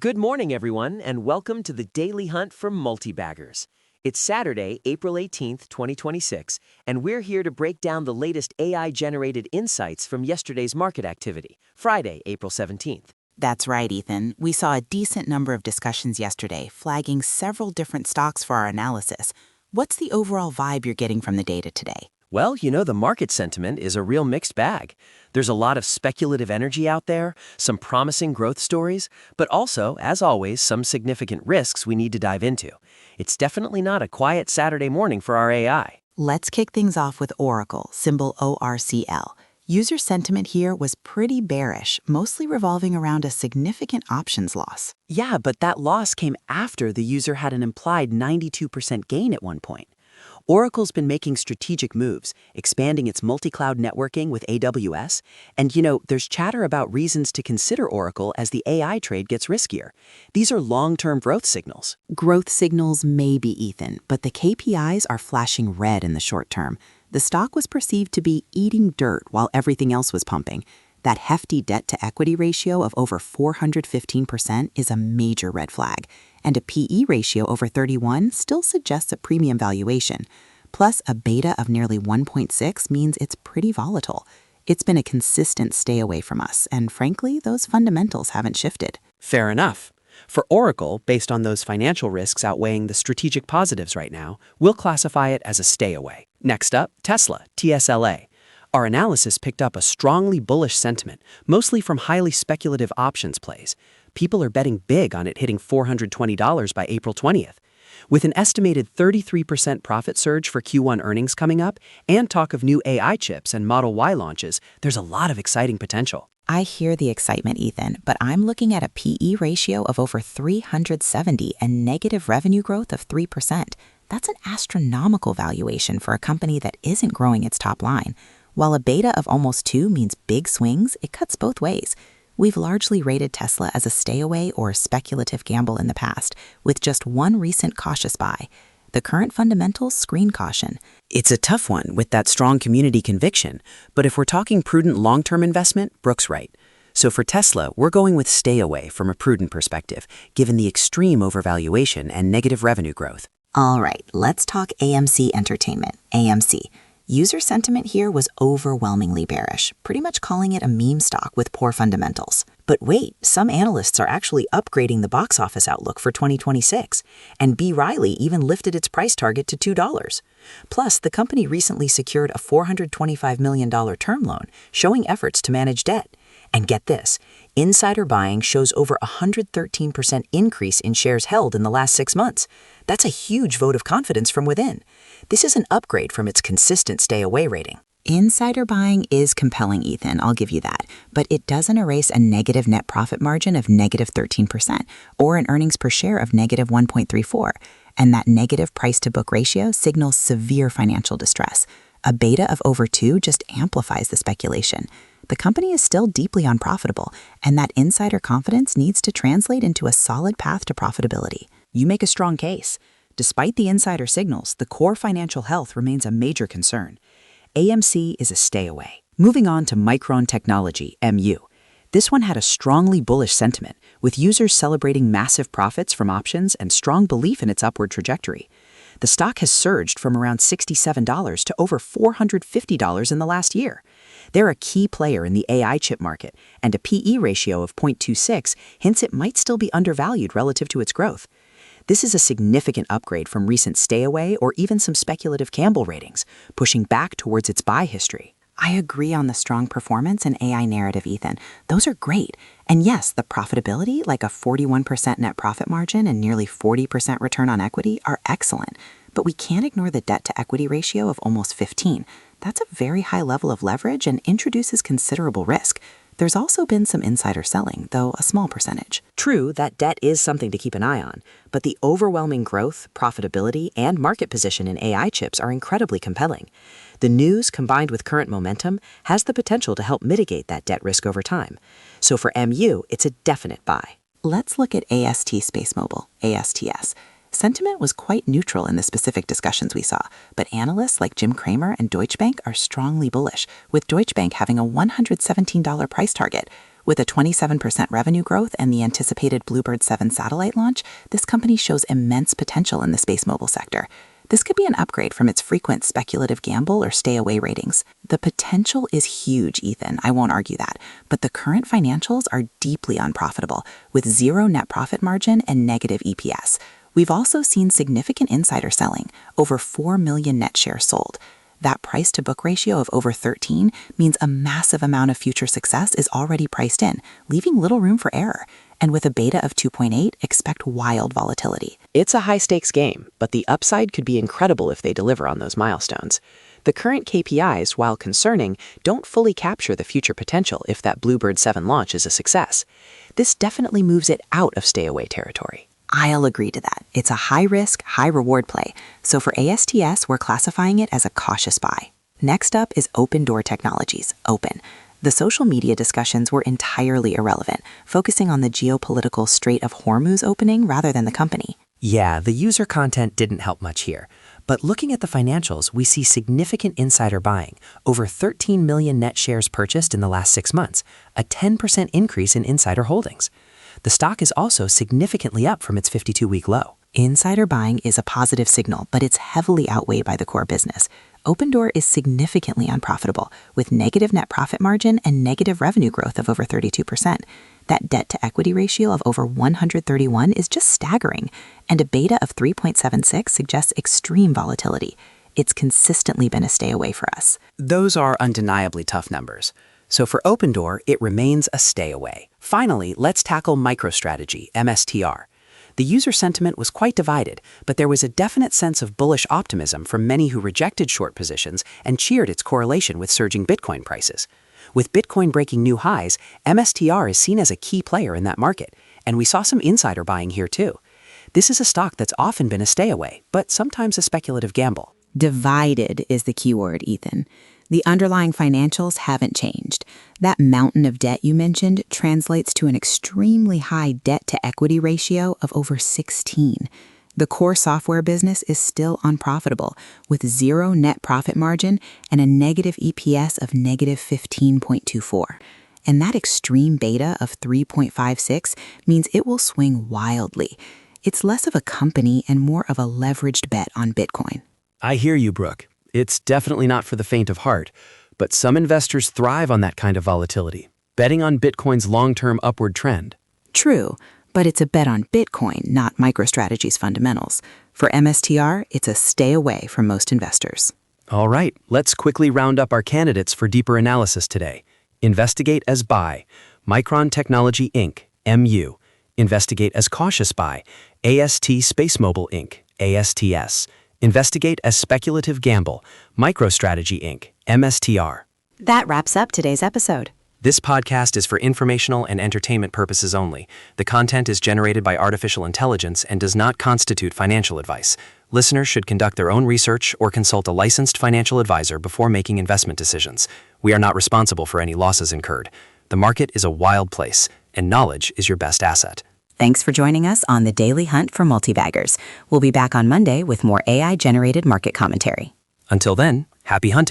Good morning, everyone, and welcome to the Daily Hunt for Multibaggers. It's Saturday, April 18th, 2026, and we're here to break down the latest AI-generated insights from yesterday's market activity, Friday, April 17th. That's right, Ethan. We saw a decent number of discussions yesterday, flagging several different stocks for our analysis. What's the overall vibe you're getting from the data today? Well, the market sentiment is a real mixed bag. There's a lot of speculative energy out there, some promising growth stories, but also, as always, some significant risks we need to dive into. It's definitely not a quiet Saturday morning for our AI. Let's kick things off with Oracle, symbol ORCL. User sentiment here was pretty bearish, mostly revolving around a significant options loss. Yeah, but that loss came after the user had an implied 92% gain at one point. Oracle's been making strategic moves, expanding its multi-cloud networking with AWS, and there's chatter about reasons to consider Oracle as the AI trade gets riskier. These are long-term growth signals. Growth signals may be, Ethan, but the KPIs are flashing red in the short term. The stock was perceived to be eating dirt while everything else was pumping. That hefty debt-to-equity ratio of over 415% is a major red flag, and a PE ratio over 31 still suggests a premium valuation. Plus, a beta of nearly 1.6 means it's pretty volatile. It's been a consistent stay away from us, and frankly, those fundamentals haven't shifted. Fair enough. For Oracle, based on those financial risks outweighing the strategic positives right now, we'll classify it as a stay away. Next up, Tesla, TSLA. Our analysis picked up a strongly bullish sentiment, mostly from highly speculative options plays. People are betting big on it hitting $420 by April 20th. With an estimated 33% profit surge for Q1 earnings coming up, and talk of new AI chips and Model Y launches, there's a lot of exciting potential. I hear the excitement, Ethan, but I'm looking at a PE ratio of over 370 and negative revenue growth of 3%. That's an astronomical valuation for a company that isn't growing its top line. While a beta of almost 2 means big swings, it cuts both ways. We've largely rated Tesla as a stay away or a speculative gamble in the past, with just one recent cautious buy. The current fundamentals screen caution. It's a tough one with that strong community conviction, but if we're talking prudent long-term investment, Brooke's right. So for Tesla, we're going with stay away from a prudent perspective, given the extreme overvaluation and negative revenue growth. All right, let's talk AMC Entertainment, AMC. User sentiment here was overwhelmingly bearish, pretty much calling it a meme stock with poor fundamentals. But wait, some analysts are actually upgrading the box office outlook for 2026, and B. Riley even lifted its price target to $2. Plus, the company recently secured a $425 million term loan, showing efforts to manage debt. And get this, insider buying shows over a 113% increase in shares held in the last 6 months. That's a huge vote of confidence from within. This is an upgrade from its consistent stay-away rating. Insider buying is compelling, Ethan, I'll give you that, but it doesn't erase a negative net profit margin of negative 13% or an earnings per share of negative 1.34, and that negative price-to-book ratio signals severe financial distress. A beta of over 2 just amplifies the speculation. The company is still deeply unprofitable, and that insider confidence needs to translate into a solid path to profitability. You make a strong case. Despite the insider signals, the core financial health remains a major concern. AMC is a stay away. Moving on to Micron Technology, MU. This one had a strongly bullish sentiment, with users celebrating massive profits from options and strong belief in its upward trajectory. The stock has surged from around $67 to over $450 in the last year. They're a key player in the AI chip market, and a PE ratio of 0.26 hints it might still be undervalued relative to its growth. This is a significant upgrade from recent stay-away or even some speculative Campbell ratings, pushing back towards its buy history. I agree on the strong performance and AI narrative, Ethan. Those are great. And yes, the profitability, like a 41% net profit margin and nearly 40% return on equity, are excellent. But we can't ignore the debt-to-equity ratio of almost 15. That's a very high level of leverage and introduces considerable risk. There's also been some insider selling, though a small percentage. True, that debt is something to keep an eye on, but the overwhelming growth, profitability, and market position in AI chips are incredibly compelling. The news, combined with current momentum, has the potential to help mitigate that debt risk over time. So for MU, it's a definite buy. Let's look at AST Space Mobile, ASTS. Sentiment was quite neutral in the specific discussions we saw, but analysts like Jim Cramer and Deutsche Bank are strongly bullish, with Deutsche Bank having a $117 price target. With a 27% revenue growth and the anticipated Bluebird 7 satellite launch, this company shows immense potential in the space mobile sector. This could be an upgrade from its frequent speculative gamble or stay away ratings. The potential is huge, Ethan, I won't argue that, but the current financials are deeply unprofitable, with zero net profit margin and negative EPS. We've also seen significant insider selling, over 4 million net shares sold. That price-to-book ratio of over 13 means a massive amount of future success is already priced in, leaving little room for error. And with a beta of 2.8, expect wild volatility. It's a high-stakes game, but the upside could be incredible if they deliver on those milestones. The current KPIs, while concerning, don't fully capture the future potential if that Bluebird 7 launch is a success. This definitely moves it out of stay-away territory. I'll agree to that. It's a high-risk, high-reward play. So for ASTS, we're classifying it as a cautious buy. Next up is Opendoor Technologies, Open. The social media discussions were entirely irrelevant, focusing on the geopolitical Strait of Hormuz opening rather than the company. Yeah, the user content didn't help much here. But looking at the financials, we see significant insider buying, over 13 million net shares purchased in the last 6 months, a 10% increase in insider holdings. The stock is also significantly up from its 52-week low. Insider buying is a positive signal, but it's heavily outweighed by the core business. Opendoor is significantly unprofitable, with negative net profit margin and negative revenue growth of over 32%. That debt-to-equity ratio of over 131 is just staggering, and a beta of 3.76 suggests extreme volatility. It's consistently been a stay away for us. Those are undeniably tough numbers. So for Opendoor, it remains a stay away. Finally, let's tackle MicroStrategy, MSTR. The user sentiment was quite divided, but there was a definite sense of bullish optimism from many who rejected short positions and cheered its correlation with surging Bitcoin prices. With Bitcoin breaking new highs, MSTR is seen as a key player in that market, and we saw some insider buying here too. This is a stock that's often been a stay away, but sometimes a speculative gamble. Divided is the keyword, Ethan. The underlying financials haven't changed. That mountain of debt you mentioned translates to an extremely high debt-to-equity ratio of over 16. The core software business is still unprofitable, with zero net profit margin and a negative EPS of negative 15.24. And that extreme beta of 3.56 means it will swing wildly. It's less of a company and more of a leveraged bet on Bitcoin. I hear you, Brooke. It's definitely not for the faint of heart, but some investors thrive on that kind of volatility, betting on Bitcoin's long-term upward trend. True, but it's a bet on Bitcoin, not MicroStrategy's fundamentals. For MSTR, it's a stay away from most investors. All right, let's quickly round up our candidates for deeper analysis today. Investigate as buy, Micron Technology Inc., MU. Investigate as cautious buy, AST Space Mobile Inc., ASTS. Investigate as speculative gamble, MicroStrategy Inc., MSTR. That wraps up today's episode. This podcast is for informational and entertainment purposes only. The content is generated by artificial intelligence and does not constitute financial advice. Listeners should conduct their own research or consult a licensed financial advisor before making investment decisions. We are not responsible for any losses incurred. The market is a wild place, and knowledge is your best asset. Thanks for joining us on the Daily Hunt for Multibaggers. We'll be back on Monday with more AI-generated market commentary. Until then, happy hunting.